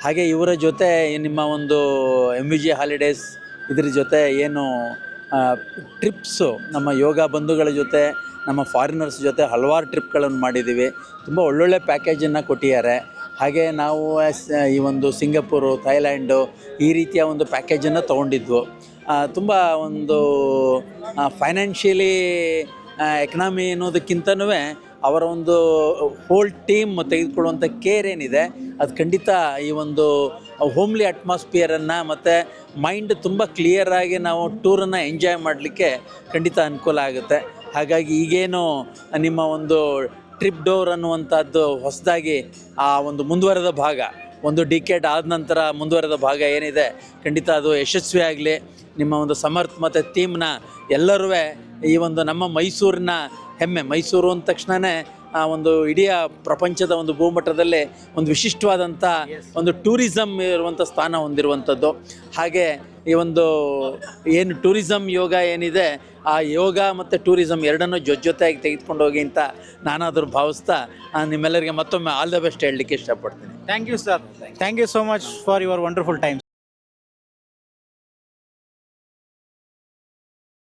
ಹಾಗೆ ಇವರ ಜೊತೆ ನಿಮ್ಮ ಒಂದು MVG ಹಾಲಿಡೇಸ್ ಇದ್ರ ಜೊತೆ ಏನು ಟ್ರಿಪ್ಸು ನಮ್ಮ ಯೋಗ ಬಂಧುಗಳ ಜೊತೆ ನಮ್ಮ ಫಾರಿನರ್ಸ್ ಜೊತೆ ಹಲವಾರು ಟ್ರಿಪ್ಗಳನ್ನು ಮಾಡಿದ್ದೀವಿ. ತುಂಬ ಒಳ್ಳೊಳ್ಳೆ ಪ್ಯಾಕೇಜನ್ನು ಕೊಟ್ಟಿದ್ದಾರೆ. ಹಾಗೆ ನಾವು ಈ ಒಂದು ಸಿಂಗಪೂರು, ಥೈಲ್ಯಾಂಡು ಈ ರೀತಿಯ ಒಂದು ಪ್ಯಾಕೇಜನ್ನು ತೊಗೊಂಡಿದ್ವು. ತುಂಬ ಒಂದು ಫೈನಾನ್ಷಿಯಲಿ ಎಕನಾಮಿ ಅನ್ನೋದಕ್ಕಿಂತನೂ ಅವರ ಒಂದು ಹೋಲ್ ಟೀಮ್ ತೆಗೆದುಕೊಳ್ಳುವಂಥ ಕೇರ್ ಏನಿದೆ ಅದು ಖಂಡಿತ ಈ ಒಂದು ಹೋಮ್ಲಿ ಅಟ್ಮಾಸ್ಫಿಯರನ್ನು ಮತ್ತು ಮೈಂಡ್ ತುಂಬ ಕ್ಲಿಯರಾಗಿ ನಾವು ಟೂರನ್ನು ಎಂಜಾಯ್ ಮಾಡಲಿಕ್ಕೆ ಖಂಡಿತ ಅನುಕೂಲ ಆಗುತ್ತೆ. ಹಾಗಾಗಿ ಈಗೇನು ನಿಮ್ಮ ಒಂದು ಟ್ರಿಪ್ ಡೋರ್ ಅನ್ನುವಂಥದ್ದು ಹೊಸದಾಗಿ ಆ ಒಂದು ಮುಂದುವರೆದ ಭಾಗ, ಒಂದು ಡಿಕೆಡ್ ಆದ ನಂತರ ಮುಂದುವರೆದ ಭಾಗ ಏನಿದೆ ಖಂಡಿತ ಅದು ಯಶಸ್ವಿ ಆಗಲಿ. ನಿಮ್ಮ ಒಂದು ಸಮರ್ಥ ಮತ್ತು ಟೀಮ್ನ ಎಲ್ಲರೂ ಈ ಒಂದು ನಮ್ಮ ಮೈಸೂರಿನ ಹೆಮ್ಮೆ, ಮೈಸೂರು ಅಂದ ತಕ್ಷಣವೇ ಒಂದು ಇಡೀ ಪ್ರಪಂಚದ ಒಂದು ಭೂಮಟ್ಟದಲ್ಲೇ ಒಂದು ವಿಶಿಷ್ಟವಾದಂಥ ಒಂದು ಟೂರಿಸಮ್ ಇರುವಂಥ ಸ್ಥಾನ ಹೊಂದಿರುವಂಥದ್ದು. ಹಾಗೆ ಈ ಒಂದು ಏನು ಟೂರಿಸಮ್ ಯೋಗ ಏನಿದೆ ಆ ಯೋಗ ಮತ್ತು ಟೂರಿಸಮ್ ಎರಡನ್ನೂ ಜೊತೆಯಾಗಿ ತೆಗೆದುಕೊಂಡು ಹೋಗಿ ಅಂತ ನಾನಾದರೂ ಭಾವಿಸ್ತಾ ನಿಮ್ಮೆಲ್ಲರಿಗೆ ಮತ್ತೊಮ್ಮೆ ಆಲ್ ದ ಬೆಸ್ಟ್ ಹೇಳಲಿಕ್ಕೆ ಇಷ್ಟಪಡ್ತೀನಿ. Thank you sir, thank you so much for your wonderful time.